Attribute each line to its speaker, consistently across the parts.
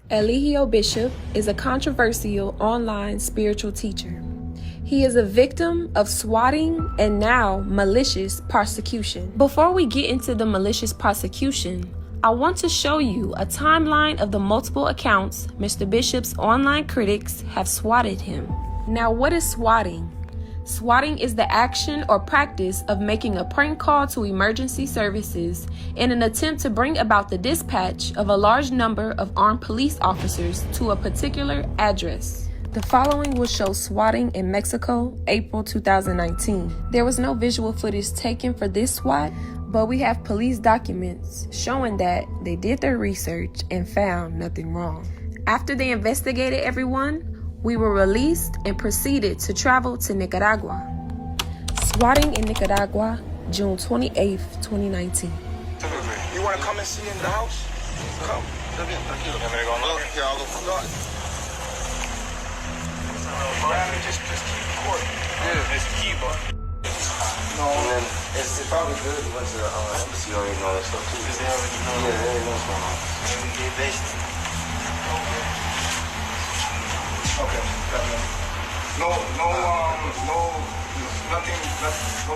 Speaker 1: Eligio Bishop is a controversial online spiritual teacher. He is a victim of swatting and now malicious prosecution. Before we get into the malicious prosecution, I want to show you a timeline of the multiple accounts Mr. Bishop's online critics have swatted him. Now, what is swatting? Swatting is the action or practice of making a prank call to emergency services in an attempt to bring about the dispatch of a large number of armed police officers to a particular address. The following will show swatting in Mexico, April 2019. There was no visual footage taken for this SWAT, but we have police documents showing that they did their research and found nothing wrong. After they investigated everyone, we were released and proceeded to travel to Nicaragua. Swatting in Nicaragua, June 28, 2019.
Speaker 2: You want to come and see in the house? Come. Just keep court. Yeah. It's the keyboard. No. And then it's probably good to went to the embassy already know that stuff too. Because they already know. Yeah, they already know what's going on. And we get based. Okay. No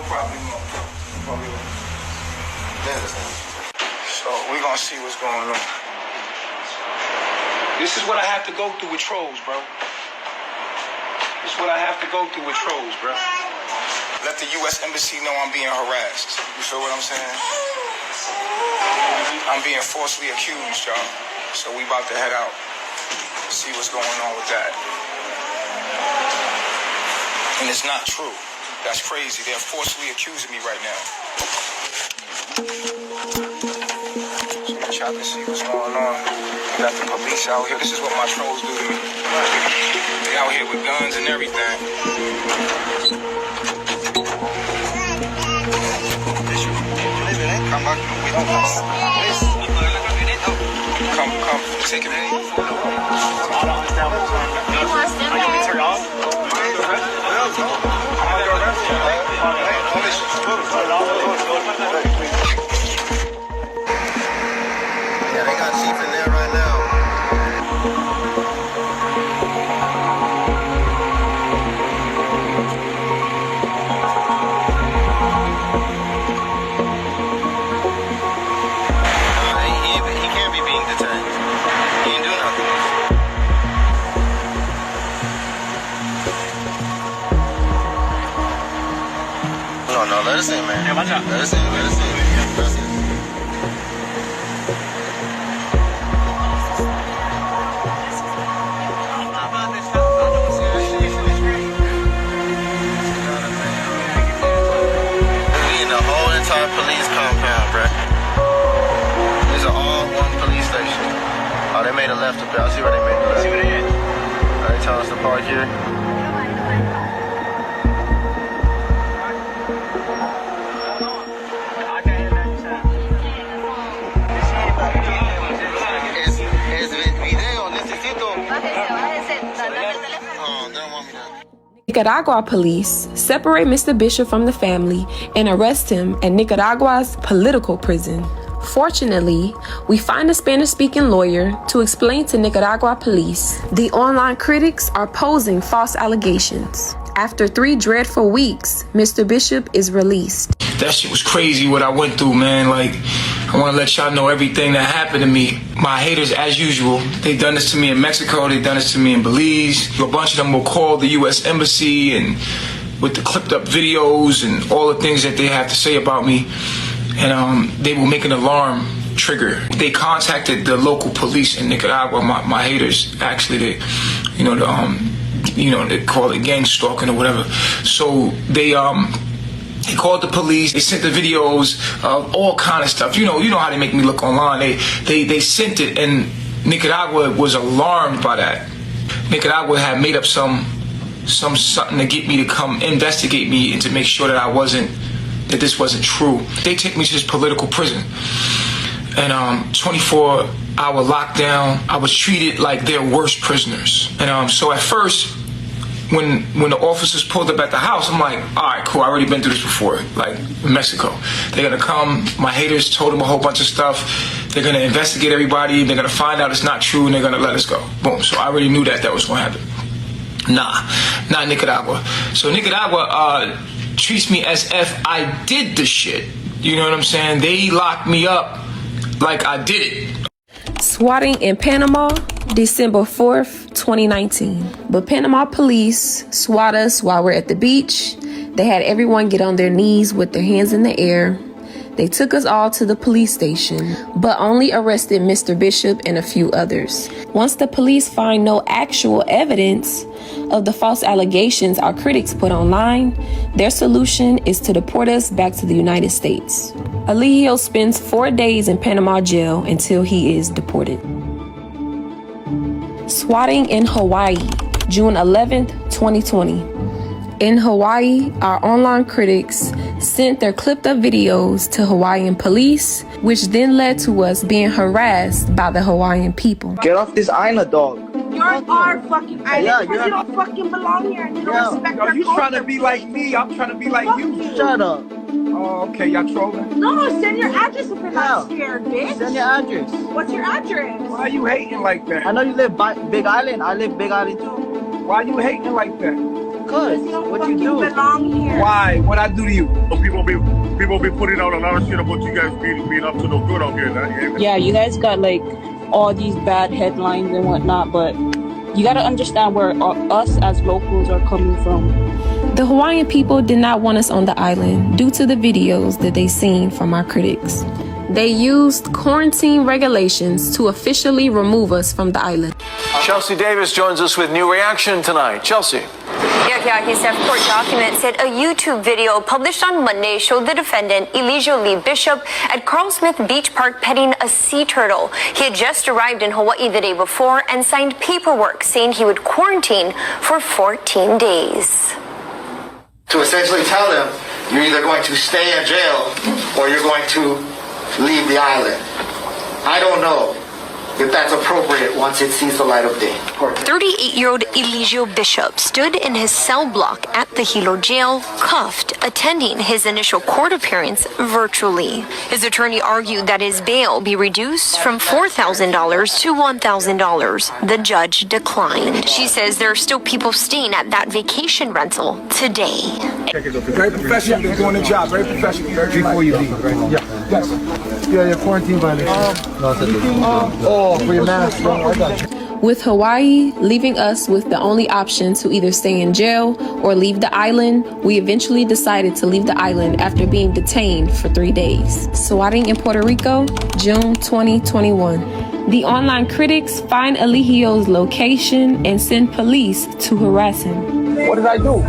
Speaker 2: problem. So we're gonna see what's going on. This is what I have to go through with trolls, bro. This is what I have to go through with trolls, bro. Let the U.S. Embassy know I'm being harassed. You feel what I'm saying? I'm being falsely accused, y'all. So we about to head out. See what's going on with that. And it's not true. That's crazy. They're forcefully accusing me right now. So I'm trying to see what's going on. We got the police out here. This is what my trolls do to me. They out here with guns and everything. Come back. Come. Take it in. I don't understand what's going on. You want to stand there? You turn off? Yeah, they got Chief in there right now. He can't be being detained. He ain't doing nothing. No, let us in, man. Let us in. We in the whole entire police compound, bruh. These are all one police station. Oh, they made a left up there. I see where they made the left. See where they at? They telling us to park here.
Speaker 1: Nicaragua police separate Mr. Bishop from the family and arrest him at Nicaragua's political prison. Fortunately, we find a Spanish-speaking lawyer to explain to Nicaragua police the online critics are posing false allegations. After 3 dreadful weeks, Mr. Bishop is released.
Speaker 3: That shit was crazy what I went through, man. Like, I want to let y'all know everything that happened to me. My haters, as usual, they done this to me in Mexico, they done this to me in Belize. A bunch of them will call the U.S. Embassy and with the clipped up videos and all the things that they have to say about me. And they will make an alarm trigger. They contacted the local police in Nicaragua, my haters, actually, they call it gang stalking or whatever. So they called the police. They sent the videos of all kind of stuff. You know how they make me look online. They sent it, and Nicaragua was alarmed by that. Nicaragua had made up something to get me to come investigate me and to make sure that this wasn't true. They take me to this political prison, and 24-hour lockdown. I was treated like their worst prisoners. And so at first, when the officers pulled up at the house, I'm like, all right, cool, I already been through this before, like in Mexico. They're gonna come, my haters told them a whole bunch of stuff. They're gonna investigate everybody. They're gonna find out it's not true, and they're gonna let us go. Boom. So I already knew that was gonna happen. Nah, not Nicaragua. So Nicaragua treats me as if I did the shit. You know what I'm saying? They locked me up like I did it.
Speaker 1: Swatting in Panama, December 4th, 2019. But Panama police swat us while we're at the beach. They had everyone get on their knees with their hands in the air. They took us all to the police station, but only arrested Mr. Bishop and a few others. Once the police find no actual evidence of the false allegations our critics put online, their solution is to deport us back to the United States. Eligio spends 4 days in Panama jail until he is deported. Swatting in Hawaii, June 11th, 2020. In Hawaii, our online critics sent their clipped up videos to Hawaiian police, which then led to us being harassed by the Hawaiian people.
Speaker 4: Get off this island, dog.
Speaker 5: You're our fucking island.
Speaker 4: Yeah,
Speaker 5: because you don't fucking belong here and you don't respect
Speaker 2: Yo,
Speaker 5: our
Speaker 2: you
Speaker 5: culture.
Speaker 2: trying to be like me? I'm trying to be like you.
Speaker 4: Shut up.
Speaker 2: Oh, okay, y'all trolling?
Speaker 5: No, send your address if you're not scared, bitch.
Speaker 4: Send your address.
Speaker 5: What's your address?
Speaker 2: Why are you hating like that?
Speaker 4: I know you live by Big Island. I live Big Island too.
Speaker 2: Why are you hating like that?
Speaker 4: Cause
Speaker 5: You don't
Speaker 4: what
Speaker 5: fucking
Speaker 4: you do?
Speaker 5: belong here.
Speaker 2: Why? What I do to you?
Speaker 6: People be putting out a lot of shit about you guys being up to no good out here.
Speaker 7: Yeah, you guys got like all these bad headlines and whatnot, but you gotta understand where us as locals are coming from.
Speaker 1: The Hawaiian people did not want us on the island due to the videos that they seen from our critics. They used quarantine regulations to officially remove us from the island.
Speaker 8: Chelsea Davis joins us with new reaction tonight. Chelsea.
Speaker 9: Yeah, he said court documents said a YouTube video published on Monday showed the defendant, Eligio Lee Bishop, at Carl Smith Beach Park petting a sea turtle. He had just arrived in Hawaii the day before and signed paperwork saying he would quarantine for 14 days.
Speaker 10: To essentially tell them, you're either going to stay in jail or you're going to leave the island. I don't know if that's appropriate once it sees the light of day.
Speaker 9: 38-year-old Eligio Bishop stood in his cell block at the Hilo jail, cuffed, attending his initial court appearance virtually. His attorney argued that his bail be reduced from $4,000 to $1,000. The judge declined. She says there are still people staying at that vacation rental today.
Speaker 2: Very professional. You're doing the job. Very professional. Before you leave, right? Yeah. Yes.
Speaker 4: Yeah, your quarantine violation. For your mask, bro. I got you.
Speaker 1: With Hawaii leaving us with the only option to either stay in jail or leave the island, we eventually decided to leave the island after being detained for 3 days. Swatting in Puerto Rico, June 2021. The online critics find Eligio's location and send police to harass him.
Speaker 2: What did I do?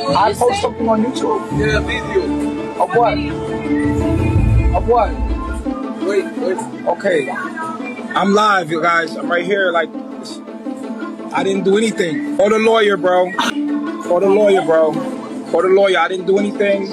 Speaker 2: I post something on YouTube.
Speaker 11: Yeah, video.
Speaker 2: Of what? Of what? Wait. Okay. I'm live, you guys. I'm right here. Like, I didn't do anything. Call the lawyer, bro. Call the lawyer, bro. Call the lawyer. I didn't do anything.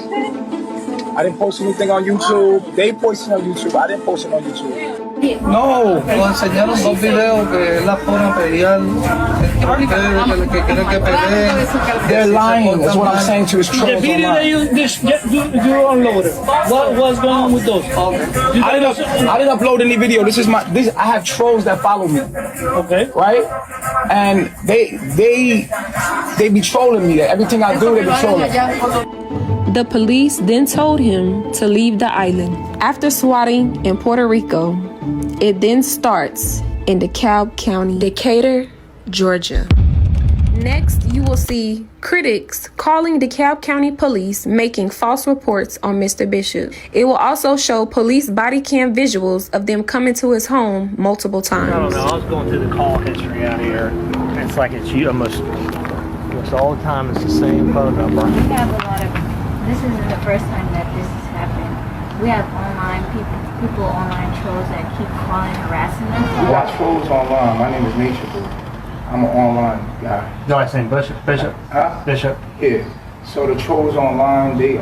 Speaker 2: I didn't post anything on YouTube. They posted on YouTube. I didn't post it on YouTube. No.
Speaker 11: Nos enseñaron dos videos que él la pone a pelear entre ustedes, que quieren que peleen.
Speaker 2: They're lying. That's what I'm saying to his trolls.
Speaker 12: The video that you unloaded. What was going on with those?
Speaker 2: I didn't upload any video. I have trolls that follow me.
Speaker 12: Okay.
Speaker 2: Right? And they be trolling me. Everything I do, they be trolling.
Speaker 1: The police then told him to leave the island. After swatting in Puerto Rico, it then starts in Dekalb County, Decatur, Georgia. Next, you will see critics calling Dekalb County police making false reports on Mr. Bishop. It will also show police body cam visuals of them coming to his home multiple times.
Speaker 12: I don't know. I was going through the call history out here. It's like it's you almost all the time. It's the same phone number.
Speaker 13: We have a lot of. This isn't the first time that this has happened. We have online people online trolls that keep calling, harassing us.
Speaker 6: We got trolls online. My name is Natureboy. I'm an online guy.
Speaker 12: No, I saying Bishop.
Speaker 6: Huh?
Speaker 12: Bishop.
Speaker 6: Yeah. So the trolls online, they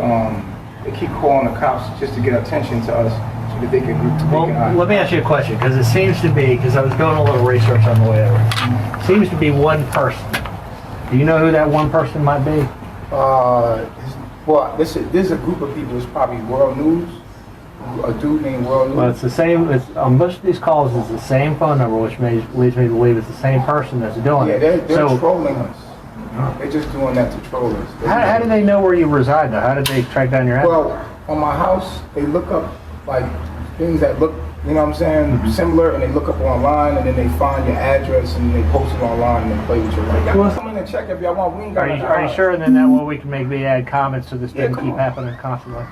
Speaker 6: keep calling the cops just to get attention to us so that they can
Speaker 12: Well, let me ask you a question, because it seems to be, because I was doing a little research on the way over, seems to be one person. Do you know who that one person might be?
Speaker 6: Well, this is a group of people. It's probably World News. A dude named World News.
Speaker 12: Well, it's the same. It's on most of these calls. It's the same phone number, which leads me to believe it's the same person that's doing it.
Speaker 6: Yeah, they're trolling us. They're just doing that to troll us.
Speaker 12: How do they know where you reside, though? How did they track down your address?
Speaker 6: Well, on my house, they look up like things that look, you know what I'm saying, similar, and they look up online, and then they find your address, and they post it online, and they play with you. Like, y'all come in and check if y'all want. We ain't got
Speaker 12: Are you sure then that way we can maybe add comments so this doesn't keep happening constantly?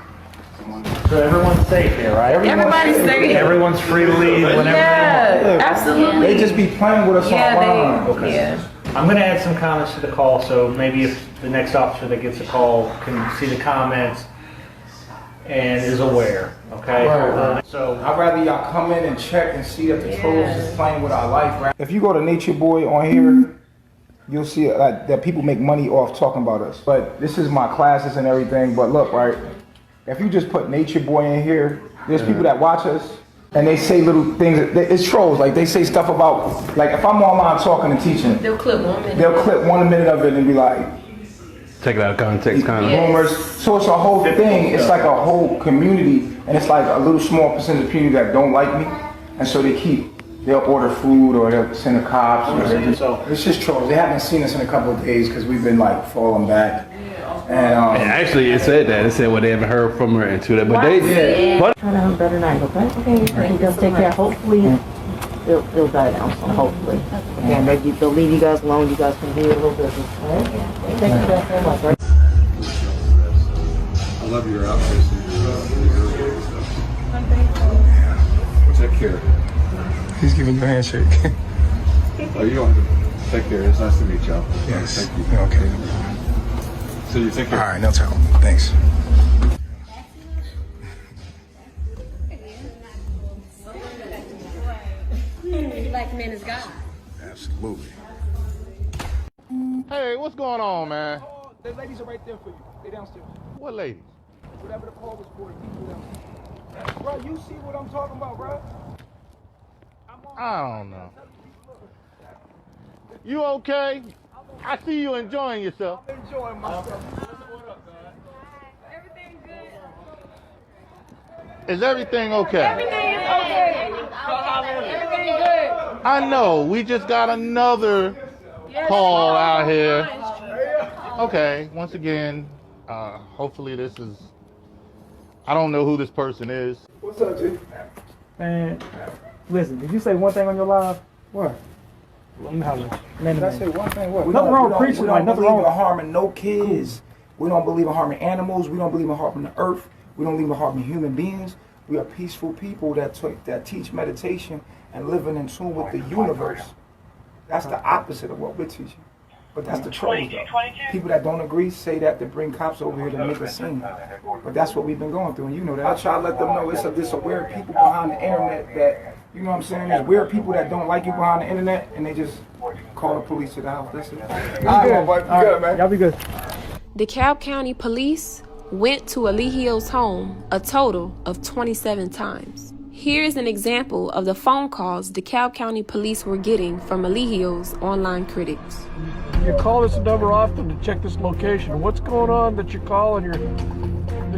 Speaker 12: So everyone's safe here, right?
Speaker 1: Everybody's safe.
Speaker 12: Everyone's free to leave whenever they want.
Speaker 1: Absolutely.
Speaker 6: They just be playing with us online.
Speaker 12: Okay.
Speaker 1: Yeah.
Speaker 12: I'm going to add some comments to the call, so maybe if the next officer that gets a call can see the comments and is aware, okay?
Speaker 6: Right.
Speaker 12: So
Speaker 6: I'd rather y'all come in and check and see that the trolls is playing with our life, right? If you go to Natureboy on here, you'll see that people make money off talking about us. But this is my classes and everything, but look, right? If you just put Natureboy in here, there's people that watch us, and they say little things. It's trolls. Like, they say stuff about, like, if I'm online talking and teaching,
Speaker 1: They'll clip 1 minute.
Speaker 6: they'll clip 1 minute of it and be like,
Speaker 4: Take it out of context, kind of.
Speaker 6: rumors. So it's a whole thing. It's like a whole community, and it's like a little small percentage of people that don't like me, and so they'll order food or they'll send the cops. It's just trolls. They haven't seen us in a couple of days because we've been like falling back. And
Speaker 4: actually, it said that. It said they haven't heard from her into that, but they did. But
Speaker 14: trying to have a better night, okay? Okay, just take care. Hopefully, they'll die down. So hopefully, again, they'll leave you guys alone. You guys can do a little business. All right? Thank you guys so much. Right?
Speaker 4: I love your outfits. Take care.
Speaker 6: He's giving you a handshake.
Speaker 4: Oh, you don't have to take care. It's nice to meet y'all.
Speaker 6: Yes.
Speaker 4: Thank you.
Speaker 6: Okay.
Speaker 4: So you take care.
Speaker 6: All right, no trouble. Thanks.
Speaker 13: Black man is God.
Speaker 6: Absolutely.
Speaker 15: Hey, what's going on, man?
Speaker 6: The ladies are right there for you. They downstairs.
Speaker 15: What ladies?
Speaker 6: Whatever the call was for, the people downstairs. Bro, you see what I'm talking about, bro?
Speaker 15: I don't know. You okay? I see you enjoying yourself.
Speaker 6: I'm enjoying myself.
Speaker 5: Everything good.
Speaker 15: Is everything okay?
Speaker 5: Everything is okay. Everything good.
Speaker 15: I know. We just got another call out here. Okay. Once again, hopefully this is. I don't know who this person is.
Speaker 6: What's up, G?
Speaker 11: Man, listen, did you say one thing on your live?
Speaker 6: What?
Speaker 11: Let me holler.
Speaker 6: Did I say one thing? What?
Speaker 11: Nothing wrong with preaching.
Speaker 6: We don't
Speaker 11: Nothing
Speaker 6: believe
Speaker 11: wrong
Speaker 6: in harming no kids. We don't believe in harming animals. We don't believe in harming the earth. We don't believe in harming human beings. We are peaceful people that teach meditation and living in tune with the universe. That's the opposite of what we're teaching. But that's the trolls, though. People that don't agree say that to bring cops over here to make a scene. But that's what we've been going through, and you know that. I try to let them know it's a weird people behind the internet that, you know what I'm saying, there's weird people that don't like you behind the internet, and they just call the police to the house. That's it. All right, boy. Good, man.
Speaker 11: Y'all be good.
Speaker 1: DeKalb County Police went to Eligio's home a total of 27 times. Here's an example of the phone calls DeKalb County Police were getting from Eligio's online critics.
Speaker 16: You call this number often to check this location. What's going on that you call and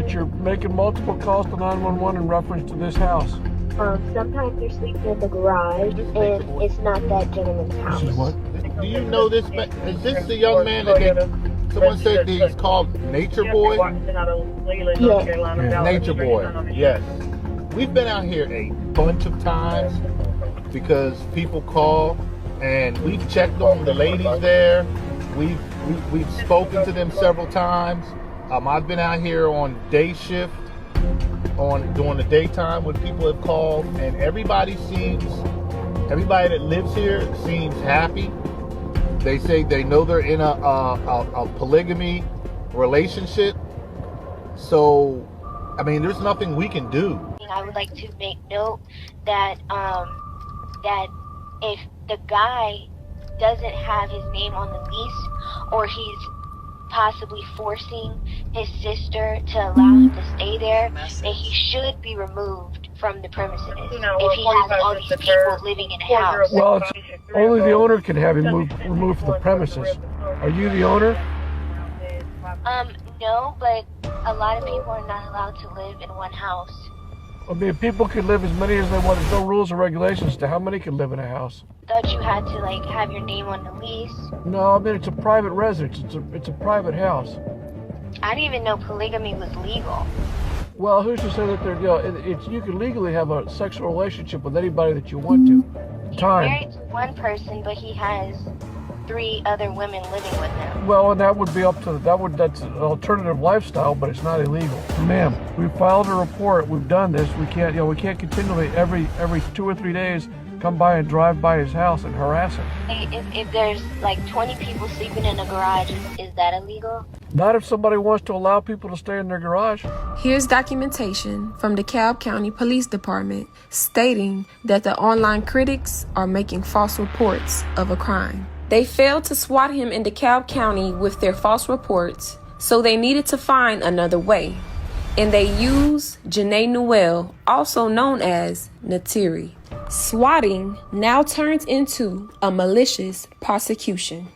Speaker 16: you're making multiple calls to 911 in reference to this house?
Speaker 17: Sometimes you're sleeping in the garage and it's not that gentleman's house.
Speaker 16: This is what?
Speaker 15: Do you know this? Is this the young man that someone said he's called Natureboy?
Speaker 17: Yeah.
Speaker 15: Natureboy, yes. We've been out here a bunch of times because people call, and we've checked on the ladies there. We've spoken to them several times. I've been out here on day shift, during the daytime when people have called, and everybody that lives here seems happy. They say they know they're in a polygamy relationship. So, I mean, there's nothing we can do.
Speaker 17: I would like to make note that that if the guy doesn't have his name on the lease, or he's possibly forcing his sister to allow him to stay there, that he should be removed from the premises if he has all these people living in a house.
Speaker 16: Well, only the owner can have him removed from the premises. Are you the owner?
Speaker 17: No, but a lot of people are not allowed to live in one house.
Speaker 16: I mean, people can live as many as they want. There's no rules or regulations to how many can live in a house.
Speaker 17: Thought you had to like have your name on the lease.
Speaker 16: No, I mean, it's a private residence. It's a private house.
Speaker 17: I didn't even know polygamy was legal.
Speaker 16: Well, who's to say that you can legally have a sexual relationship with anybody that you want to.
Speaker 17: He's married to one person, but he has 3 other women living with him.
Speaker 16: Well, and that would be up to that's an alternative lifestyle, but it's not illegal. Ma'am, we filed a report. We've done this. We can't continually every 2 or 3 days come by and drive by his house and harass him.
Speaker 17: If there's like 20 people sleeping in a garage, is that illegal?
Speaker 16: Not if somebody wants to allow people to stay in their garage.
Speaker 1: Here's documentation from the DeKalb County Police Department stating that the online critics are making false reports of a crime. They failed to SWAT him in DeKalb County with their false reports, so they needed to find another way. And they used Janae Newell, also known as Natiri. Swatting now turns into a malicious prosecution.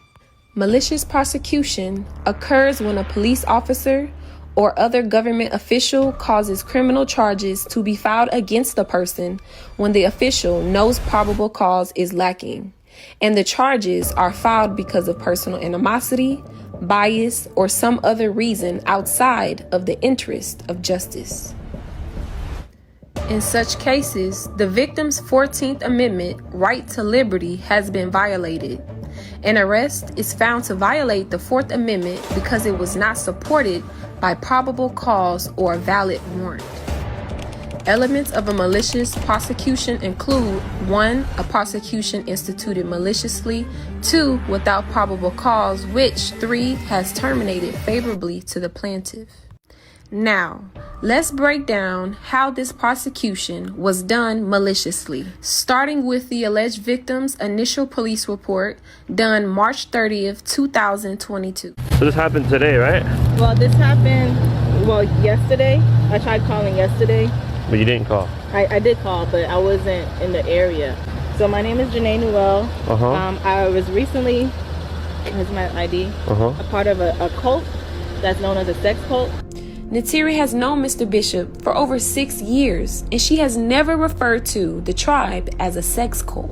Speaker 1: Malicious prosecution occurs when a police officer or other government official causes criminal charges to be filed against the person when the official knows probable cause is lacking, and the charges are filed because of personal animosity, bias, or some other reason outside of the interest of justice. In such cases, the victim's 14th Amendment right to liberty has been violated. An arrest is found to violate the 4th Amendment because it was not supported by probable cause or a valid warrant. Elements of a malicious prosecution include 1. A prosecution instituted maliciously, 2. Without probable cause, which 3. has terminated favorably to the plaintiff. Now, let's break down how this prosecution was done maliciously, starting with the alleged victim's initial police report done March 30th, 2022.
Speaker 18: So this happened today, right?
Speaker 14: Well, this happened, yesterday. I tried calling yesterday.
Speaker 18: But you didn't call?
Speaker 14: I did call, but I wasn't in the area. So my name is Janae Newell. I was recently, here's my ID, a part of a cult that's known as a sex cult.
Speaker 1: Natiri has known Mr. Bishop for over 6 years, and she has never referred to the tribe as a sex cult.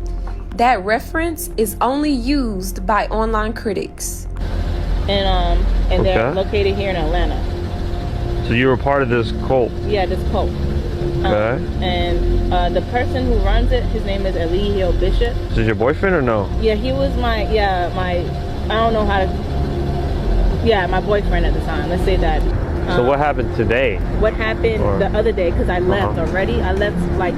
Speaker 1: That reference is only used by online critics.
Speaker 14: And they're located here in Atlanta.
Speaker 18: So you were part of this cult? Yeah,
Speaker 14: this cult.
Speaker 18: Okay.
Speaker 14: And the person who runs it, his name is Dekalb Bishop.
Speaker 18: Is this your boyfriend or no?
Speaker 14: Yeah, he was my boyfriend at the time. Let's say that.
Speaker 18: So what happened today?
Speaker 14: What happened the other day, because I left already. I left like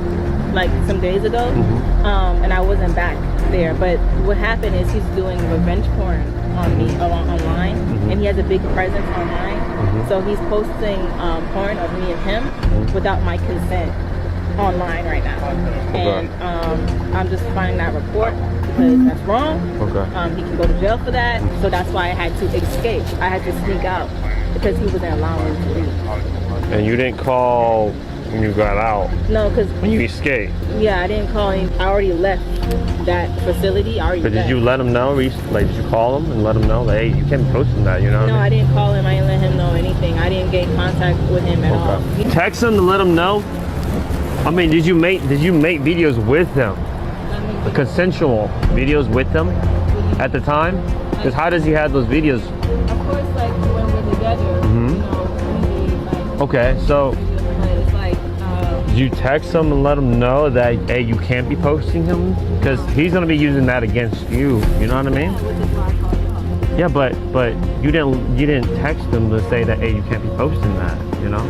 Speaker 14: some days ago, and I wasn't back there. But what happened is he's doing revenge porn on me online, and he has a big presence online. So he's posting porn of me and him without my consent online right now. And I'm just filing that report because that's wrong. He can go to jail for that. So that's why I had to escape. I had to sneak out because he wasn't allowing me to leave.
Speaker 18: And you didn't call when you got out?
Speaker 14: No, because
Speaker 18: when you escaped?
Speaker 14: Yeah, I didn't call him. I already left that facility.
Speaker 18: But did you let him know? Like, did you call him and let him know, like, hey, you can't be posting that, you know?
Speaker 14: No, I didn't call him. I didn't let him know anything. I didn't get in contact with him at all.
Speaker 18: Text him to let him know? I mean, did you make videos with him? Consensual videos with them at the time? Because how does he have those videos?
Speaker 14: Of course, like when we're together, you know,
Speaker 18: okay, so did you text him and let him know that, hey, you can't be posting him? Because he's gonna be using that against you. You know what I mean? Yeah, but you didn't text him to say that, hey, you can't be posting that. You know?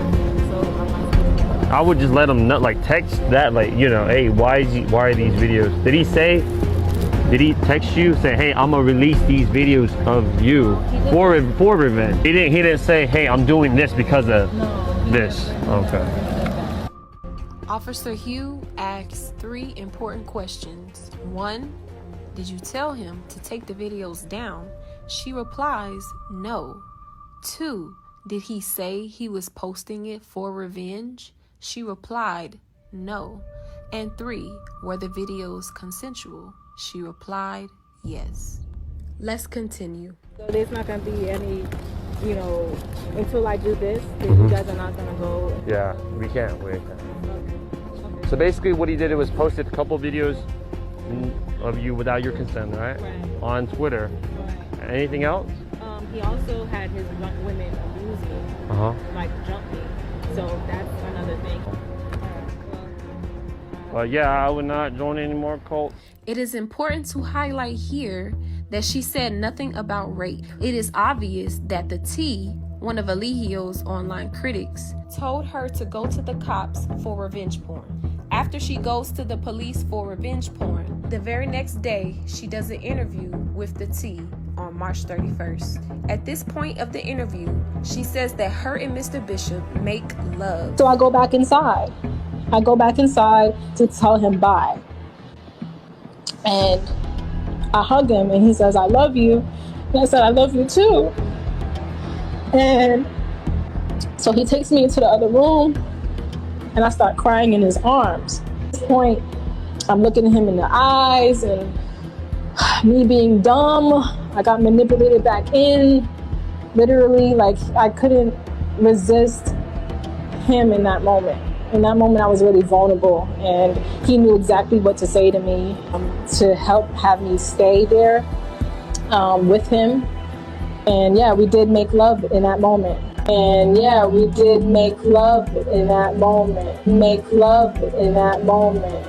Speaker 18: I would just let him know, like text that, like, you know, hey, why are these videos? Did he text you say, hey, I'm gonna release these videos of you for revenge? He didn't say, hey, I'm doing this because of this. Okay.
Speaker 1: Officer Hugh asks 3 important questions. 1, did you tell him to take the videos down? She replies, no. 2, did he say he was posting it for revenge? She replied, no. And 3, were the videos consensual? She replied, yes. Let's continue.
Speaker 14: So there's not going to be any you know, until I do this, then you guys are not gonna go.
Speaker 18: Yeah, we can't. So basically what he did was posted a couple videos of you without your consent, right? On Twitter. Anything else?
Speaker 14: He also had his women abuse me, like jump me. So that's another thing.
Speaker 18: But yeah, I would not join any more cults.
Speaker 1: It is important to highlight here that she said nothing about rape. It is obvious that the T, one of Eligio's online critics, told her to go to the cops for revenge porn. After she goes to the police for revenge porn, the very next day, she does an interview with the T on March 31st. At this point of the interview, she says that her and Mr. Bishop make love.
Speaker 19: So I go back inside. I go back inside to tell him bye. And I hug him and he says, I love you. And I said, I love you too. And so he takes me into the other room and I start crying in his arms. At this point, I'm looking at him in the eyes and me being dumb, I got manipulated back in. Literally, like I couldn't resist him in that moment. In that moment, I was really vulnerable and he knew exactly what to say to me to help have me stay there with him. And yeah, we did make love in that moment. And yeah, we did make love in that moment. Make love in that moment.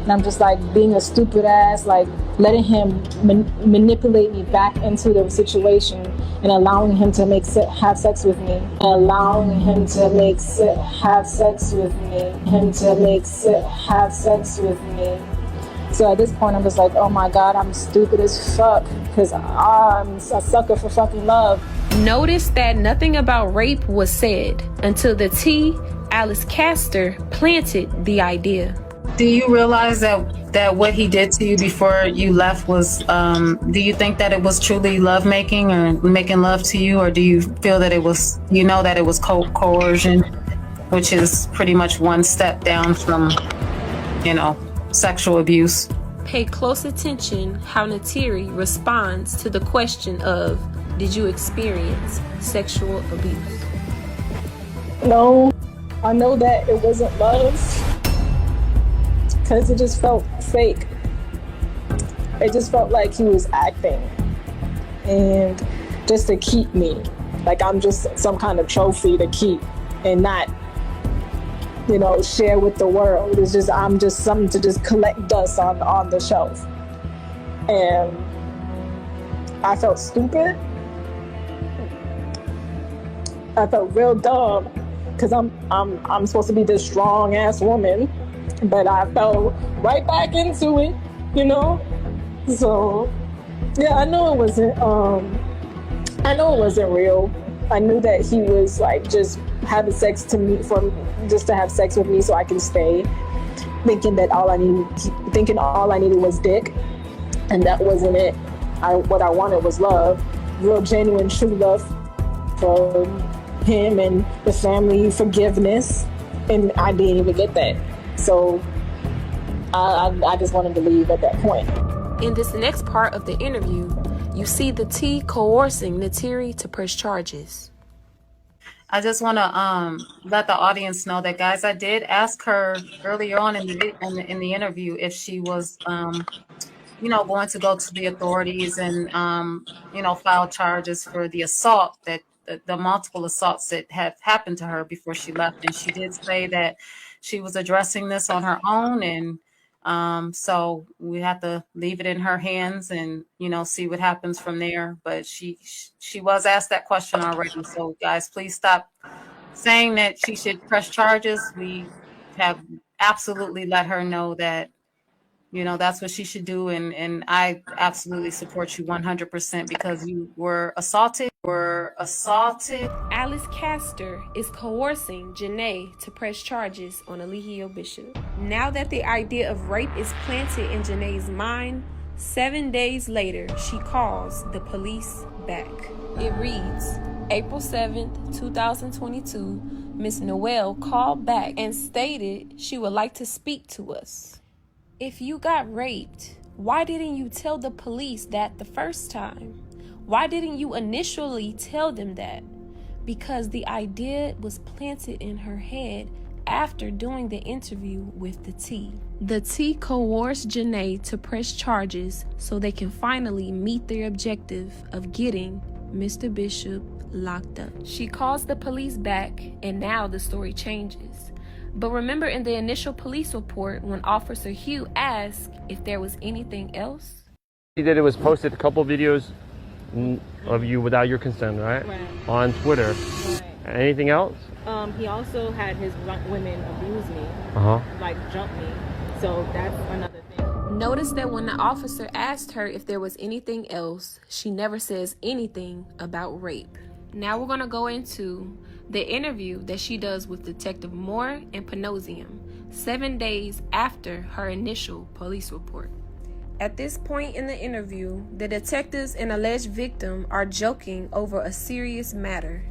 Speaker 19: And I'm just like being a stupid ass, like letting him manipulate me back into the situation and allowing him to have sex with me. And allowing him to have sex with me. Have sex with me. So at this point, I'm just like, oh my God, I'm stupid as fuck because I'm a sucker for fucking love.
Speaker 1: Notice that nothing about rape was said until the T, Alice Castor, planted the idea.
Speaker 20: Do you realize that what he did to you before you left was, do you think that it was truly love making or making love to you? Or do you feel that it was, that it was coercion, which is pretty much one step down from, sexual abuse?
Speaker 1: Pay close attention how Natiri responds to the question of, did you experience sexual abuse?
Speaker 19: No, I know that it wasn't love because it just felt fake. It just felt like he was acting and just to keep me, like I'm just some kind of trophy to keep and not share with the world. It's just, I'm just something to just collect dust on the shelf. And I felt stupid. I felt real dumb because I'm supposed to be this strong ass woman, but I fell right back into it, So yeah, I know it wasn't real. I knew that he was like just having sex to me just to have sex with me so I can stay, thinking all I needed was dick, and that wasn't it. What I wanted was love, real genuine true love for him and the family, forgiveness, and I didn't even get that. So I just wanted to leave at that point.
Speaker 1: In this next part of the interview, you see the T coercing Natiri to press charges.
Speaker 20: I just want to let the audience know that, guys, I did ask her earlier on in the interview if she was, going to go to the authorities and, file charges for the assault the multiple assaults that have happened to her before she left. And she did say that she was addressing this on her own. And so we have to leave it in her hands and, see what happens from there. But she was asked that question already. So guys, please stop saying that she should press charges. We have absolutely let her know that, that's what she should do. And I absolutely support you 100% because you were assaulted.
Speaker 1: Alice Castor is coercing Janae to press charges on Eligio Bishop. Now that the idea of rape is planted in Janae's mind, 7 days later, she calls the police back. It reads, April 7th, 2022, Miss Noel called back and stated she would like to speak to us. If you got raped, why didn't you tell the police that the first time? Why didn't you initially tell them that? Because the idea was planted in her head after doing the interview with the T. The T coerced Janae to press charges so they can finally meet their objective of getting Mr. Bishop locked up. She calls the police back, and now the story changes. But remember in the initial police report when Officer Hugh asked if there was anything else?
Speaker 18: He did, it was posted a couple videos of you without your consent, right? On Twitter.
Speaker 14: Right.
Speaker 18: Anything else?
Speaker 14: He also had his women abuse me, like jump me. So that's another thing.
Speaker 1: Notice that when the officer asked her if there was anything else, she never says anything about rape. Now we're gonna go into the interview that she does with Detective Moore and Panosium 7 days after her initial police report. At this point in the interview, the detectives and alleged victim are joking over a serious matter.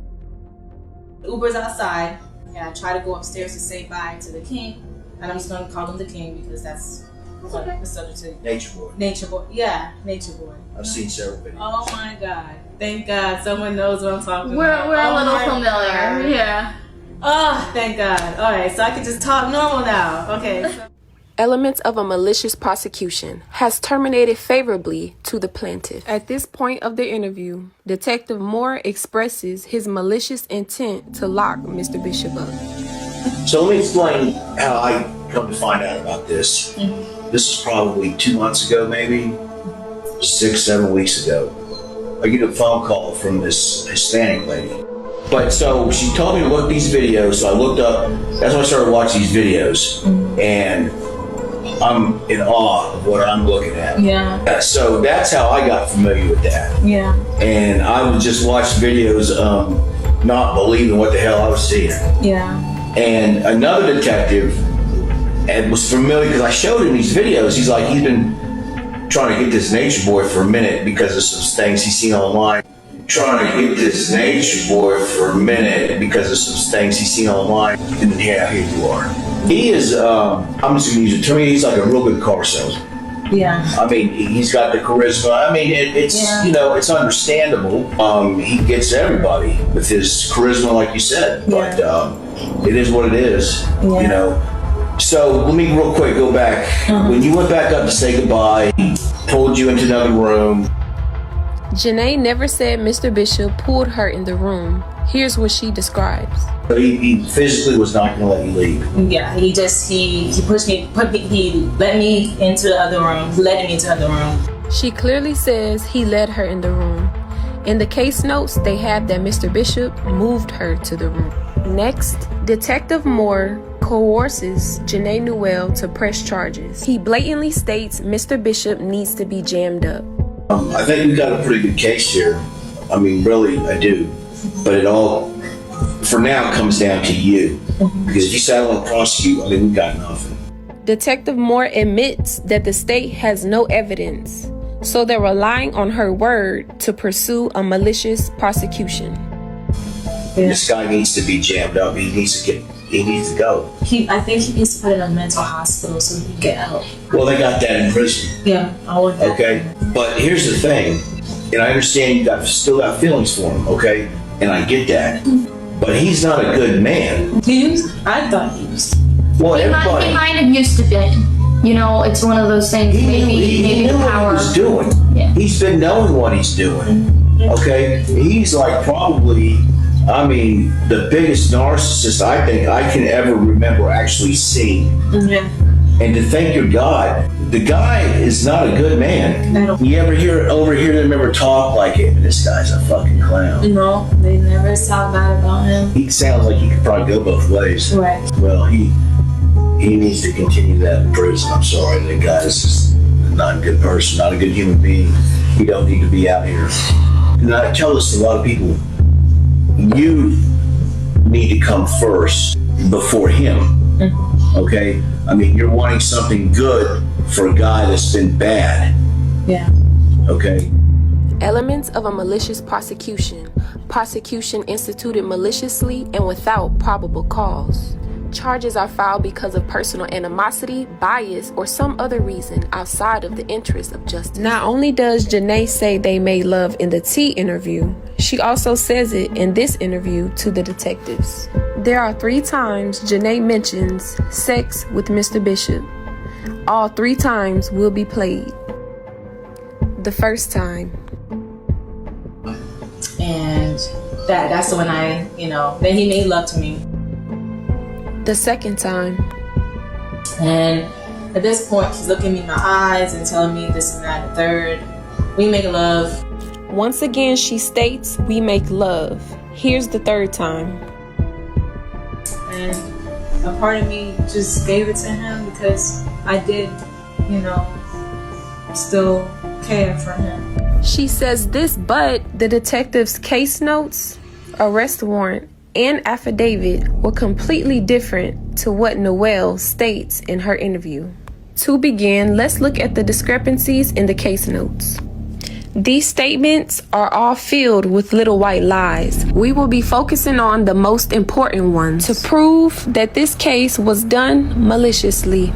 Speaker 21: Uber's outside, and I try to go upstairs to say bye to the king, and I'm just gonna call him the king because that's what the subject to.
Speaker 22: Natureboy.
Speaker 21: Natureboy, yeah, Natureboy.
Speaker 22: I've seen several videos.
Speaker 21: Oh my God! Thank God someone knows what I'm talking
Speaker 23: We're
Speaker 21: about.
Speaker 23: a
Speaker 21: Oh
Speaker 23: little
Speaker 21: my
Speaker 23: familiar,
Speaker 21: God.
Speaker 23: yeah.
Speaker 21: Oh, thank God! All right, so I can just talk normal now. Okay. So.
Speaker 1: Elements of a malicious prosecution has terminated favorably to the plaintiff. At this point of the interview, Detective Moore expresses his malicious intent to lock Mr. Bishop up.
Speaker 22: So let me explain how I come to find out about this. This is probably 2 months ago, maybe 6-7 weeks ago. I get a phone call from this Hispanic lady. But so she told me to look these videos, so I looked up, that's when I started watching these videos. And I'm in awe of what I'm looking at.
Speaker 21: Yeah.
Speaker 22: So that's how I got familiar with that.
Speaker 21: Yeah.
Speaker 22: And I would just watch videos, not believing what the hell I was seeing.
Speaker 21: Yeah.
Speaker 22: And another detective was familiar because I showed him these videos. He's like, he's been trying to get this Natureboy for a minute because of some things he's seen online. Trying to get this Natureboy for a minute because of some things he's seen online. And yeah, here you are. He is, I'm just gonna use it, to me, he's like a real good car salesman.
Speaker 21: Yeah.
Speaker 22: I mean, he's got the charisma. I mean, it's, you know, it's understandable. He gets everybody with his charisma, like you said, but it is what it is, you know. So let me real quick go back. When you went back up to say goodbye, he pulled you into another room.
Speaker 1: Janae never said Mr. Bishop pulled her in the room. Here's what she describes.
Speaker 22: But he physically was not going to let you leave.
Speaker 21: Yeah, he pushed me, he let me into the other room, led me into the other room.
Speaker 1: She clearly says he led her in the room. In the case notes, they have that Mr. Bishop moved her to the room. Next, Detective Moore coerces Janae Newell to press charges. He blatantly states Mr. Bishop needs to be jammed up.
Speaker 22: I think we've got a pretty good case here. I mean, really, I do. But it all, for now, comes down to you. Because if you say I want to prosecute, I mean, we've got nothing.
Speaker 1: Detective Moore admits that the state has no evidence, so they're relying on her word to pursue a malicious prosecution.
Speaker 22: This guy needs to be jammed up. He needs to go.
Speaker 21: I think he needs to put in a mental hospital so he can get help.
Speaker 22: Well, they got that in prison.
Speaker 21: Yeah, I want that.
Speaker 22: Okay, but here's the thing, and I understand you still got feelings for him, okay? And I get that, but he's not a good man.
Speaker 21: I thought he was.
Speaker 22: Well,
Speaker 23: He might have used to be. You know, it's one of those things. Maybe
Speaker 22: knew
Speaker 23: the power.
Speaker 22: what he was doing.
Speaker 23: Yeah.
Speaker 22: He's been knowing what he's doing. Okay, he's like probably, I mean, the biggest narcissist I think I can ever remember actually seeing.
Speaker 21: Yeah.
Speaker 22: And to thank your God, the guy is not a good man. You ever overhear them ever talk like, hey, this guy's a fucking clown?
Speaker 21: No, they never talk bad about him.
Speaker 22: He sounds like he could probably go both ways.
Speaker 21: Right.
Speaker 22: Well, he needs to continue that in prison. I'm sorry, that guy's just not a good person, not a good human being. He don't need to be out here. And I tell this to a lot of people, you need to come first before him. Okay? I mean, you're wanting something good for a guy that's been bad.
Speaker 21: Yeah.
Speaker 22: Okay?
Speaker 1: Elements of a malicious prosecution. Prosecution instituted maliciously and without probable cause. Charges are filed because of personal animosity, bias, or some other reason outside of the interest of justice. Not only does Janae say they made love in the T interview, she also says it in this interview to the detectives. There are 3 times Janae mentions sex with Mr. Bishop. All 3 times will be played. The first time.
Speaker 21: And that's when then he made love to me.
Speaker 1: The second time.
Speaker 21: And at this point, he's looking me in my eyes and telling me this and that and third. We make love.
Speaker 1: Once again, she states we make love. Here's the third time.
Speaker 21: And a part of me just gave it to him because I did, still care for him.
Speaker 1: She says this, but the detective's case notes, arrest warrant, and affidavit were completely different to what Noelle states in her interview. To begin, let's look at the discrepancies in the case notes. These statements are all filled with little white lies. We will be focusing on the most important ones to prove that this case was done maliciously.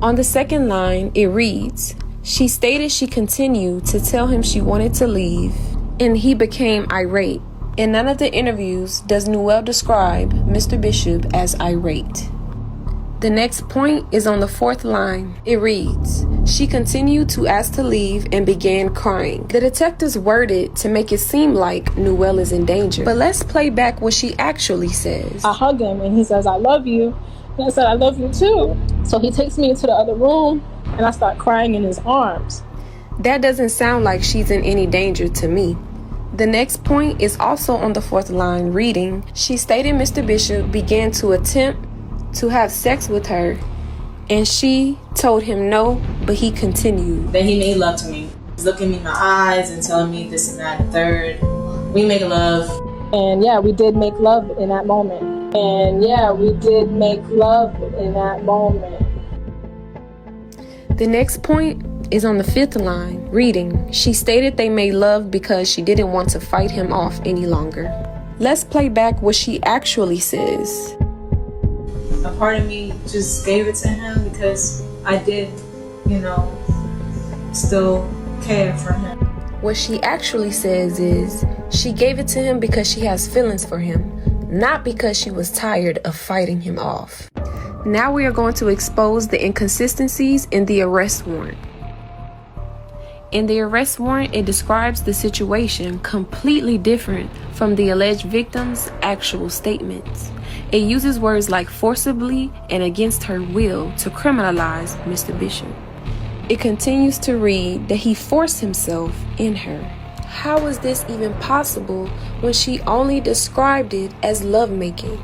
Speaker 1: On the second line, it reads, she stated she continued to tell him she wanted to leave, and he became irate. In none of the interviews does Noelle describe Mr. Bishop as irate. The next point is on the fourth line. It reads, she continued to ask to leave and began crying. The detectives worded to make it seem like Noelle is in danger. But let's play back what she actually says.
Speaker 19: I hug him and he says, I love you. And I said, I love you too. So he takes me into the other room and I start crying in his arms.
Speaker 1: That doesn't sound like she's in any danger to me. The next point is also on the fourth line, reading, she stated Mr. Bishop began to attempt to have sex with her, and she told him no, but he continued.
Speaker 21: Then he made love to me. He's looking me in my eyes and telling me this and that and third. We make love.
Speaker 19: And yeah, we did make love in that moment.
Speaker 1: The next point is on the fifth line, reading, she stated they made love because she didn't want to fight him off any longer. Let's play back what she actually says.
Speaker 21: A part of me just gave it to him because I did, still care for him.
Speaker 1: What she actually says is, she gave it to him because she has feelings for him, not because she was tired of fighting him off. Now we are going to expose the inconsistencies in the arrest warrant. In the arrest warrant, it describes the situation completely different from the alleged victim's actual statements. It uses words like forcibly and against her will to criminalize Mr. Bishop. It continues to read that he forced himself in her. How is this even possible when she only described it as lovemaking?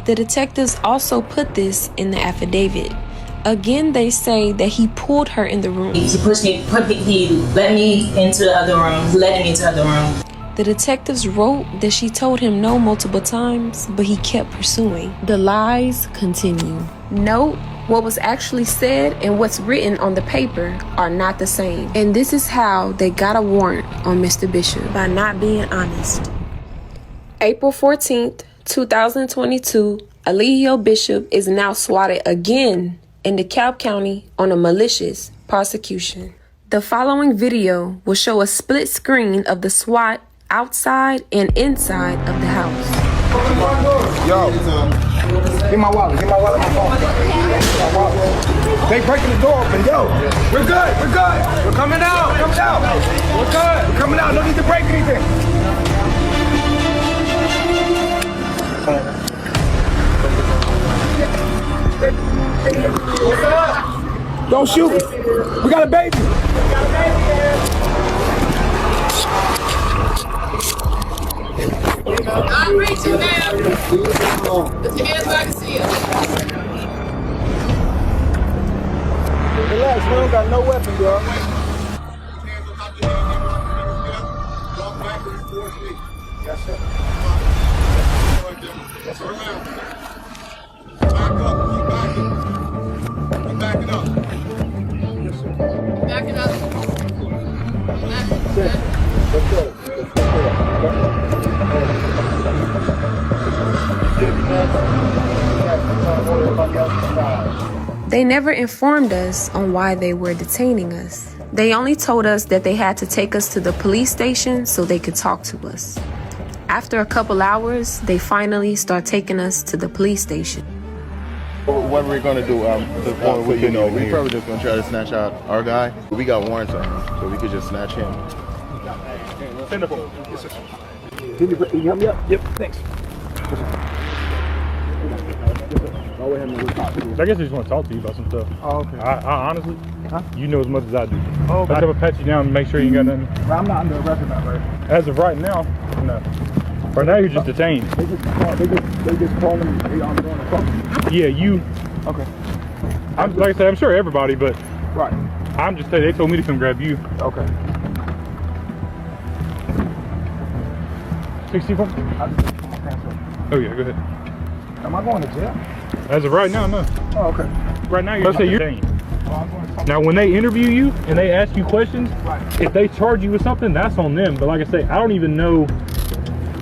Speaker 1: The detectives also put this in the affidavit. Again, they say that he pulled her in the room.
Speaker 21: He pushed me, he let me into the other room, led me into the other room.
Speaker 1: The detectives wrote that she told him no multiple times, but he kept pursuing. The lies continue. Note, what was actually said and what's written on the paper are not the same. And this is how they got a warrant on Mr. Bishop, by not being honest. April 14th, 2022, Elijio Bishop is now swatted again in Dekalb County on a malicious prosecution. The following video will show a split screen of the SWAT outside and inside of the house.
Speaker 6: Yo, get my wallet, my phone. They breaking the door open, yo. We're good. We're coming out, We're good, we're coming out, no need to break anything. What's up? Don't shoot. We got a baby.
Speaker 5: I'm reaching now. Put your hands where I can see you.
Speaker 6: Relax, we don't got no weapons, y'all. Yes, sir. Yes, sir.
Speaker 5: Back it up. Back it up.
Speaker 6: Let's go. Let's go.
Speaker 1: They never informed us on why they were detaining us. They only told us that they had to take us to the police station so they could talk to us. After a couple hours, they finally start taking us to the police station.
Speaker 15: What we're gonna do, we probably just gonna try to snatch out our guy. We got warrants on him, so we could just snatch him.
Speaker 6: Send up. Yes, sir. Can you help me up? Yep, thanks.
Speaker 3: I guess I just want to talk to you about some stuff.
Speaker 6: Oh, okay.
Speaker 3: I honestly, you know as much as I do. Oh, okay. I never pat you down and make sure you ain't got nothing.
Speaker 6: Well, I'm not under arrest right?
Speaker 3: As of right now, no. Right now you're just detained.
Speaker 6: They just calling me. They on the phone.
Speaker 3: Yeah, you.
Speaker 6: Okay.
Speaker 3: Like I said, I'm sure everybody, but
Speaker 6: right.
Speaker 3: I'm just saying they told me to come grab you.
Speaker 6: Okay.
Speaker 3: 64? Oh yeah, go ahead.
Speaker 6: Am I going to jail?
Speaker 3: As of right now, no.
Speaker 6: Oh, okay.
Speaker 3: Right now you're detained. Now when they interview you and they ask you questions, if they charge you with something, that's on them. But like I say, I don't even know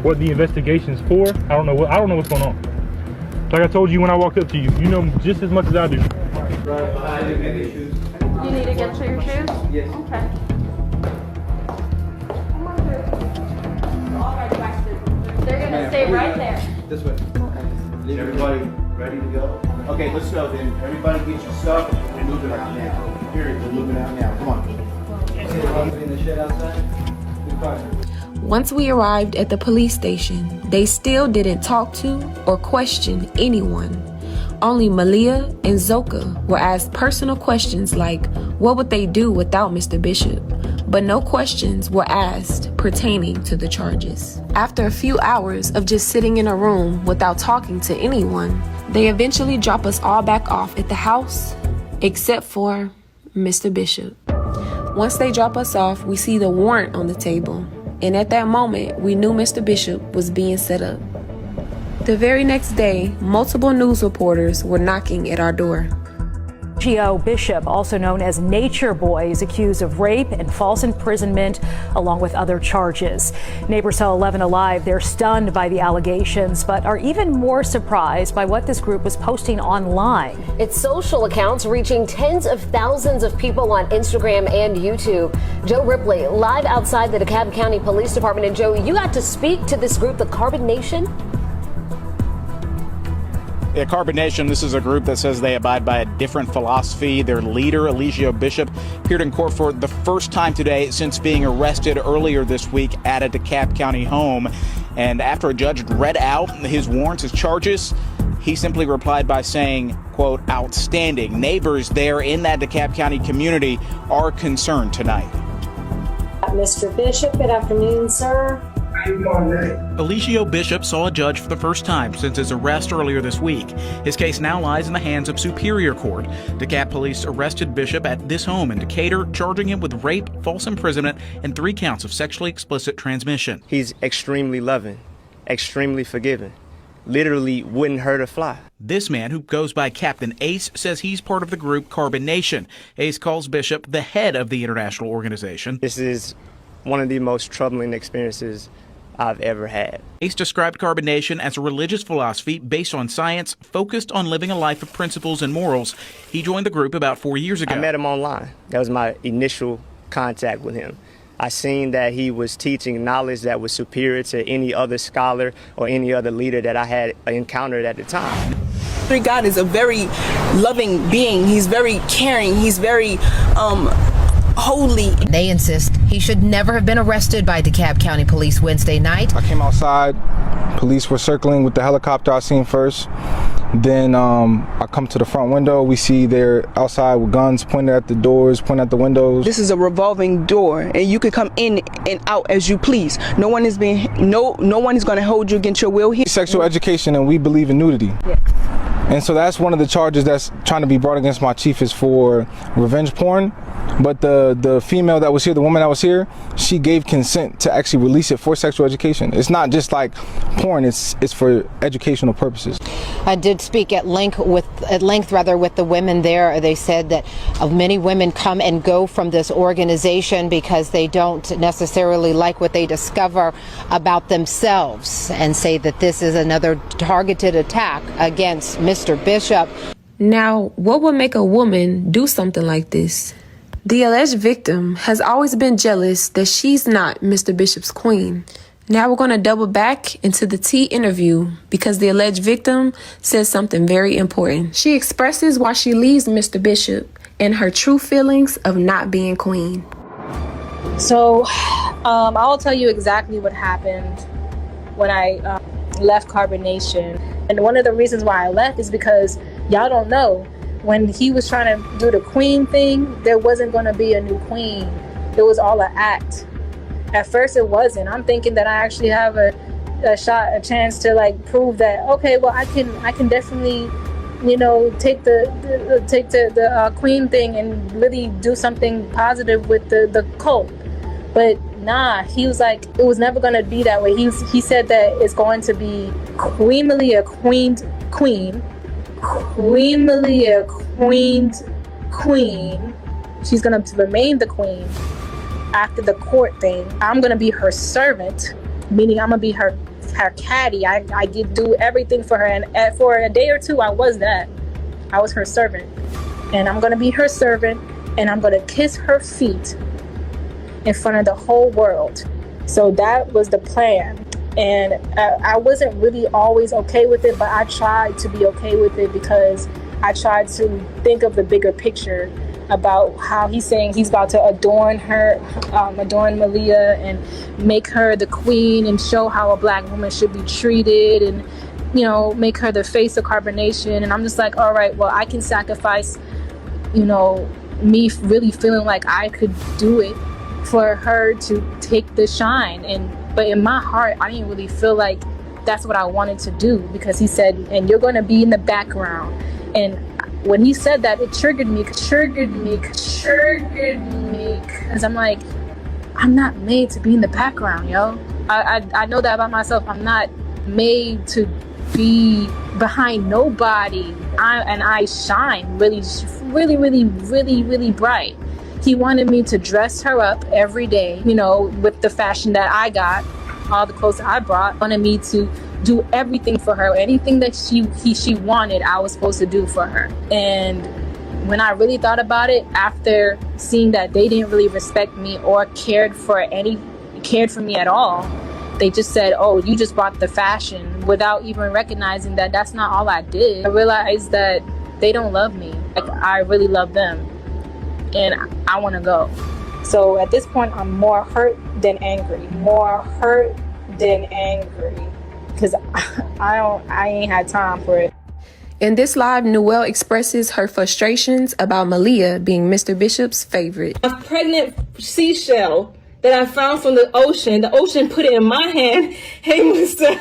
Speaker 3: what the investigation's for. I don't know what's going on. Like I told you when I walked up to you, you know just as much as I do.
Speaker 21: You need to get to your shoes? Yes. Okay. They're gonna stay right there.
Speaker 22: This way. Okay. Everybody ready to go? Okay, let's go then. Everybody get your stuff and move it out now. Period. We're moving out now. Come on. In the shed outside?
Speaker 1: Once we arrived at the police station, they still didn't talk to or question anyone. Only Malia and Zoka were asked personal questions like, what would they do without Mr. Bishop? But no questions were asked pertaining to the charges. After a few hours of just sitting in a room without talking to anyone, they eventually drop us all back off at the house, except for Mr. Bishop. Once they drop us off, we see the warrant on the table. And at that moment, we knew Mr. Bishop was being set up. The very next day, multiple news reporters were knocking at our door.
Speaker 7: Geo Bishop, also known as Natureboy, is accused of rape and false imprisonment, along with other charges. Neighbors tell 11 Alive they're stunned by the allegations, but are even more surprised by what this group was posting online.
Speaker 8: Its social accounts reaching tens of thousands of people on Instagram and YouTube. Joe Ripley, live outside the Dekalb County Police Department. And Joe, you got to speak to this group, the Carbon Nation?
Speaker 24: Yeah, Carbon Nation, this is a group that says they abide by a different philosophy. Their leader, Eligio Bishop, appeared in court for the first time today since being arrested earlier this week at a Dekalb County home. And after a judge read out his warrants, his charges, he simply replied by saying, quote, outstanding. Neighbors there in that Dekalb County community are concerned tonight.
Speaker 25: Mr. Bishop, good afternoon, sir.
Speaker 24: Eligio Bishop saw a judge for the first time since his arrest earlier this week. His case now lies in the hands of Superior Court. Dekalb police arrested Bishop at this home in Decatur, charging him with rape, false imprisonment, and 3 counts of sexually explicit transmission.
Speaker 26: He's extremely loving, extremely forgiving. Literally wouldn't hurt a fly.
Speaker 24: This man, who goes by Captain Ace, says he's part of the group Carbon Nation. Ace calls Bishop the head of the international organization.
Speaker 26: This is one of the most troubling experiences I've ever had.
Speaker 24: Ace described Carbon Nation as a religious philosophy based on science, focused on living a life of principles and morals. He joined the group about 4 years ago.
Speaker 26: I met him online. That was my initial contact with him. I seen that he was teaching knowledge that was superior to any other scholar or any other leader that I had encountered at the time.
Speaker 27: God is a very loving being. He's very caring. He's very holy.
Speaker 28: They insist he should never have been arrested by Dekalb County Police Wednesday night.
Speaker 6: I came outside. Police were circling with the helicopter I seen first. Then I come to the front window. We see they're outside with guns pointed at the doors, pointing at the windows.
Speaker 27: This is a revolving door, and you can come in and out as you please. No one is going to hold you against your will here.
Speaker 6: Sexual education, and we believe in nudity. Yeah. And so that's one of the charges that's trying to be brought against my chief is for revenge porn. But the female that was here, the woman that was here, she gave consent to actually release it for sexual education. It's not just like porn, it's for educational purposes.
Speaker 28: I did speak at length with the women there. They said that many women come and go from this organization because they don't necessarily like what they discover about themselves, and say that this is another targeted attack against Mr. Bishop.
Speaker 1: Now, what would make a woman do something like this? The alleged victim has always been jealous that she's not Mr. Bishop's queen. Now we're going to double back into the T interview because the alleged victim says something very important. She expresses why she leaves Mr. Bishop and her true feelings of not being queen.
Speaker 19: So I'll tell you exactly what happened when I left Carbonation. And one of the reasons why I left is because y'all don't know. When he was trying to do the queen thing, there wasn't going to be a new queen. It was all an act. At first it wasn't. I'm thinking that I actually have a chance to like prove that, okay, well I can definitely, you know, take the queen thing and really do something positive with the cult. But nah, he was like, it was never gonna be that way. He said that it's going to be Queen Malia Queen. Queen Malia Queen. She's gonna remain the queen after the court thing. I'm gonna be her servant, meaning I'm gonna be her caddy. I do everything for her, and for a day or two I was that. I was her servant, and I'm gonna be her servant, and I'm gonna kiss her feet in front of the whole world. So that was the plan. And I wasn't really always okay with it, but I tried to be okay with it because I tried to think of the bigger picture about how he's saying he's about to adorn her, adorn Malia and make her the queen and show how a black woman should be treated and, you know, make her the face of Carbonation. And I'm just like, all right, well, I can sacrifice, you know, me really feeling like I could do it for her to take the shine. But in my heart, I didn't really feel like that's what I wanted to do, because he said, and you're going to be in the background. And when he said that, it triggered me, because I'm like, I'm not made to be in the background, yo. I know that about myself. I'm not made to be behind nobody. I shine really bright. He wanted me to dress her up every day, you know, with the fashion that I got, all the clothes I brought. Wanted me to do everything for her. Anything that she wanted, I was supposed to do for her. And when I really thought about it, after seeing that they didn't really respect me or cared for me at all, they just said, oh, you just brought the fashion, without even recognizing that that's not all I did. I realized that they don't love me. Like, I really love them, and I want to go. So at this point, I'm more hurt than angry. Because I ain't had time for it.
Speaker 1: In this live, Noelle expresses her frustrations about Malia being Mr. Bishop's favorite.
Speaker 19: A pregnant seashell that I found from the ocean put it in my hand. Hey, mister,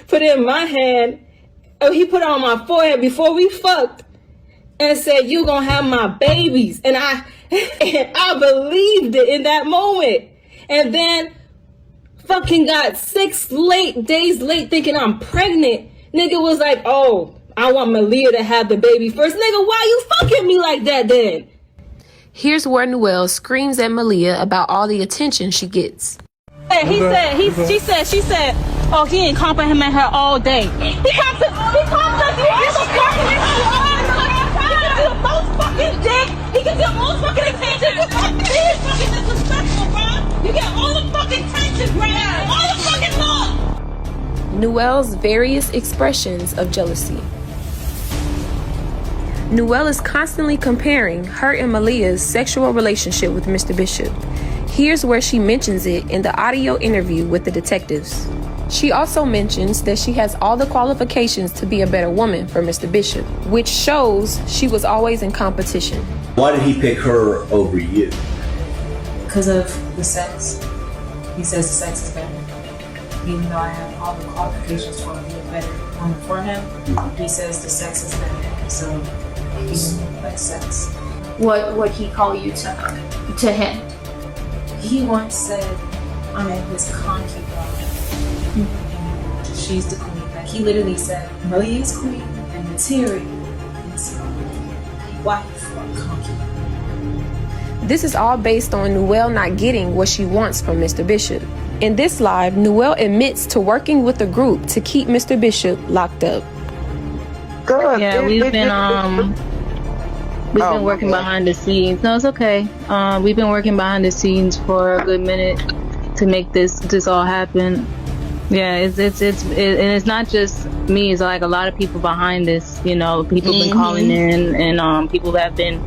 Speaker 19: put it in my hand. Oh, he put it on my forehead before we fucked and said, you gonna have my babies. And I believed it in that moment. And then fucking got 6 days late thinking I'm pregnant. Nigga was like, oh, I want Malia to have the baby first. Nigga, why you fucking me like that then?
Speaker 1: Here's where Noelle screams at Malia about all the attention she gets.
Speaker 19: She said, oh, he ain't compliment her all day. He compliments the most fucking dick. He can do the most fucking attention. He is fucking disrespectful, bro. You get all the fucking attention, bro. All the fucking love.
Speaker 1: Noelle's various expressions of jealousy. Noelle is constantly comparing her and Malia's sexual relationship with Mr. Bishop. Here's where she mentions it in the audio interview with the detectives. She also mentions that she has all the qualifications to be a better woman for Mr. Bishop, which shows she was always in competition.
Speaker 22: Why did he pick her over you?
Speaker 21: Because of the sex. He says the sex is better. Even though I have all the qualifications for being a better woman for him, he says the sex is better. So he likes sex.
Speaker 23: What he call you to him?
Speaker 21: He once said, I'm his concubine. And she's the queen. Like, he literally said, Malia is queen and Materia is wife or concubine.
Speaker 1: This is all based on Noelle not getting what she wants from Mr. Bishop. In this live, Noelle admits to working with the group to keep Mr. Bishop locked up.
Speaker 27: Good.
Speaker 14: Yeah, we've been working behind the scenes. No, it's okay. We've been working behind the scenes for a good minute to make this all happen. Yeah, and it's not just me. It's like a lot of people behind this. You know, people been calling in, and people have been,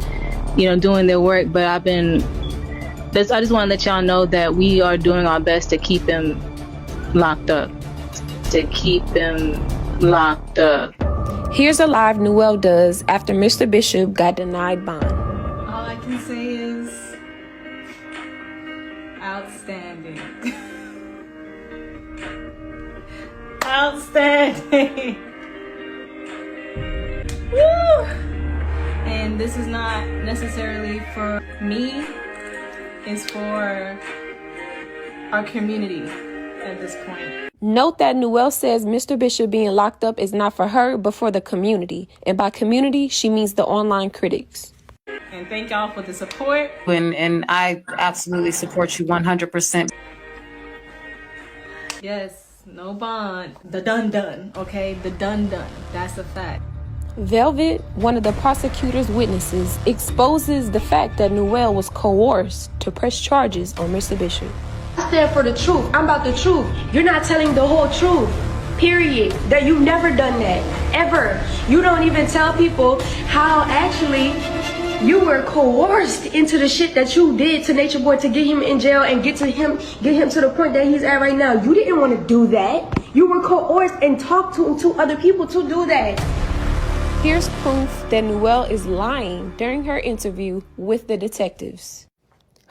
Speaker 14: doing their work. But I just want to let y'all know that we are doing our best to keep him locked up.
Speaker 1: Here's a live Noel does after Mr. Bishop got denied bond.
Speaker 21: All I can say is outstanding. Outstanding. Woo! And this is not necessarily for me, it's for our community at this point.
Speaker 1: Note that Noel says Mr. Bishop being locked up is not for her, but for the community. And by community, she means the online critics.
Speaker 21: And thank y'all for the support.
Speaker 20: And I absolutely support you 100%.
Speaker 21: Yes, no bond. The done, okay? The done. That's a fact.
Speaker 1: Velvet, one of the prosecutor's witnesses, exposes the fact that Noel was coerced to press charges on Mr. Bishop.
Speaker 2: I stand for the truth. I'm about the truth. You're not telling the whole truth. Period. That you've never done that. Ever. You don't even tell people how actually you were coerced into the shit that you did to Natureboy to get him in jail and get him to the point that he's at right now. You didn't want to do that. You were coerced and talked to other people to do that.
Speaker 1: Here's proof that Noel is lying during her interview with the detectives.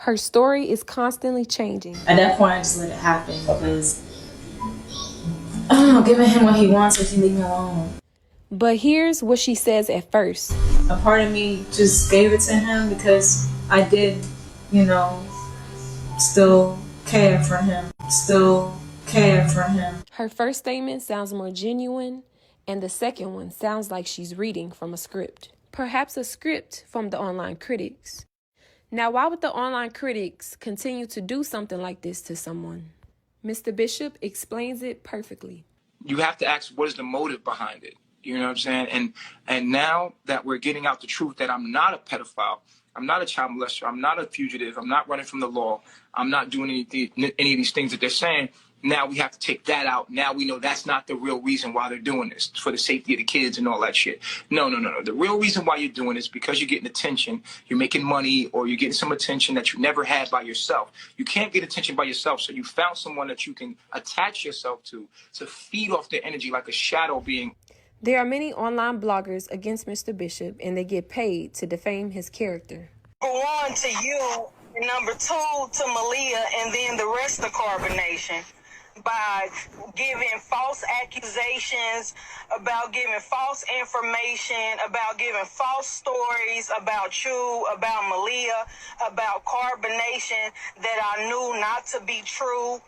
Speaker 1: Her story is constantly changing.
Speaker 21: At that point, I just let it happen because I don't know, giving him what he wants if he leave me alone.
Speaker 1: But here's what she says at first.
Speaker 21: A part of me just gave it to him because I did, still care for him.
Speaker 1: Her first statement sounds more genuine, and the second one sounds like she's reading from a script. Perhaps a script from the online critics. Now, why would the online critics continue to do something like this to someone? Mr. Bishop explains it perfectly.
Speaker 6: You have to ask, what is the motive behind it? You know what I'm saying? And now that we're getting out the truth that I'm not a pedophile, I'm not a child molester, I'm not a fugitive, I'm not running from the law, I'm not doing any of these things that they're saying, now we have to take that out. Now we know that's not the real reason why they're doing this, for the safety of the kids and all that shit. No. The real reason why you're doing this is because you're getting attention, you're making money, or you're getting some attention that you never had by yourself. You can't get attention by yourself, so you found someone that you can attach yourself to feed off their energy like a shadow being.
Speaker 1: There are many online bloggers against Mr. Bishop, and they get paid to defame his character.
Speaker 4: Number one to you, and number two to Malia, and then the rest of Carbon Nation, by giving false accusations, about giving false information, about giving false stories about you, about Malia, about Carbon Nation that I knew not to be true.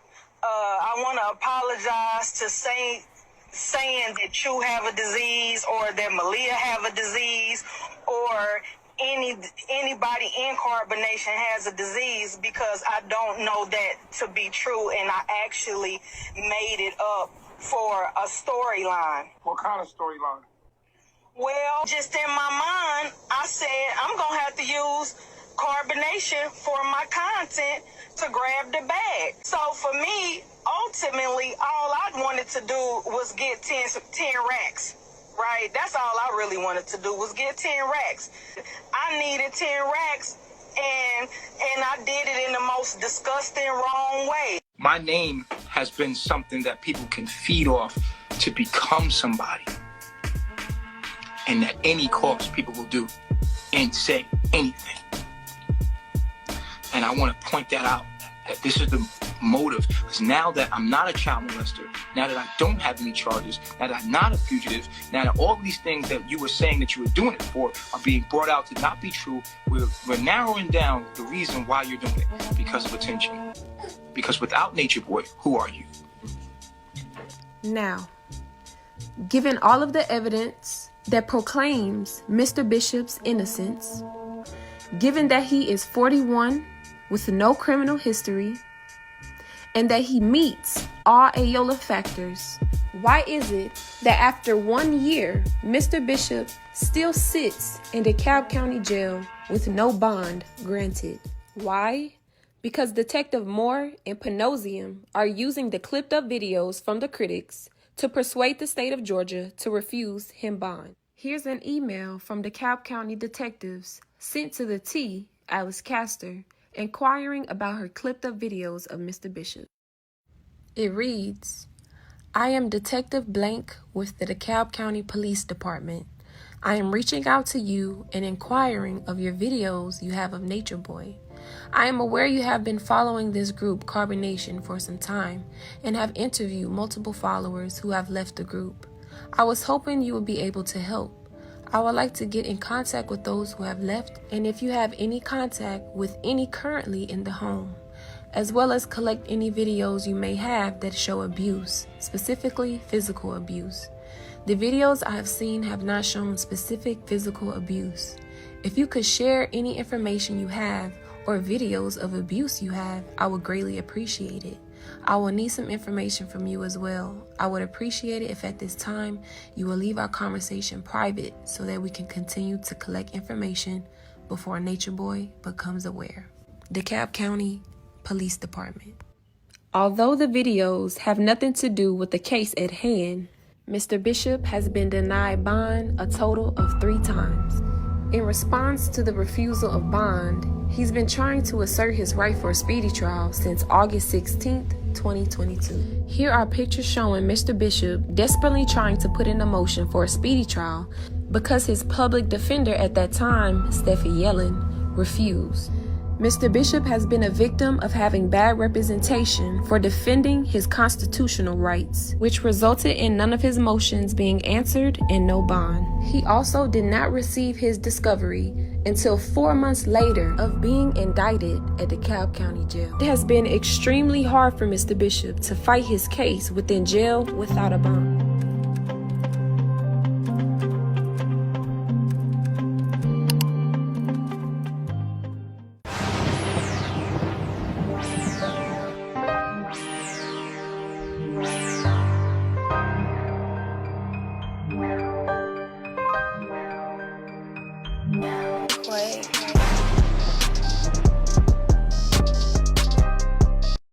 Speaker 4: I want to apologize to saying that you have a disease, or that Malia have a disease, or anybody in Carbon Nation has a disease, because I don't know that to be true, and I actually made it up for a storyline.
Speaker 6: What kind of storyline?
Speaker 4: Well, just in my mind, I said I'm going to have to use Carbon Nation for my content to grab the bag. So for me, ultimately, all I wanted to do was get 10 racks. Right? That's all I really wanted to do was get 10 racks. I needed 10 racks, and I did it in the most disgusting, wrong way.
Speaker 6: My name has been something that people can feed off to become somebody. And at any cost, people will do and say anything. And I want to point that out, that this is the motive. Because now that I'm not a child molester, now that I don't have any charges, now that I'm not a fugitive, now that all these things that you were saying that you were doing it for are being brought out to not be true, we're narrowing down the reason why you're doing it, because of attention. Because without Natureboy, who are you?
Speaker 1: Now, given all of the evidence that proclaims Mr. Bishop's innocence, given that he is 41 with no criminal history, and that he meets all Ayola factors, Why is it that after 1 year, Mr. Bishop still sits in DeKalb County Jail with no bond granted? Why? Because Detective Moore and Panosium are using the clipped up videos from the critics to persuade the state of Georgia to refuse him bond. Here's an email from DeKalb County detectives sent to the T, Alice Castor, inquiring about her clipped up videos of Mr. Bishop. It reads, I am Detective Blank with the DeKalb County Police Department. I am reaching out to you and inquiring of your videos you have of Natureboy. I am aware you have been following this group Carbonation for some time and have interviewed multiple followers who have left the group. I was hoping you would be able to help. I would like to get in contact with those who have left, and if you have any contact with any currently in the home, as well as collect any videos you may have that show abuse, specifically physical abuse. The videos I have seen have not shown specific physical abuse. If you could share any information you have or videos of abuse you have, I would greatly appreciate it. I will need some information from you as well. I would appreciate it if at this time you will leave our conversation private so that we can continue to collect information before Natureboy becomes aware. DeKalb County Police Department. Although the videos have nothing to do with the case at hand, Mr. Bishop has been denied bond a total of 3 times. In response to the refusal of bond, he's been trying to assert his right for a speedy trial since August 16th, 2022. Here are pictures showing Mr. Bishop desperately trying to put in a motion for a speedy trial because his public defender at that time, Steffi Yellen, refused. Mr. Bishop has been a victim of having bad representation for defending his constitutional rights, which resulted in none of his motions being answered and no bond. He also did not receive his discovery until 4 months later of being indicted at DeKalb County Jail. It has been extremely hard for Mr. Bishop to fight his case within jail without a bond.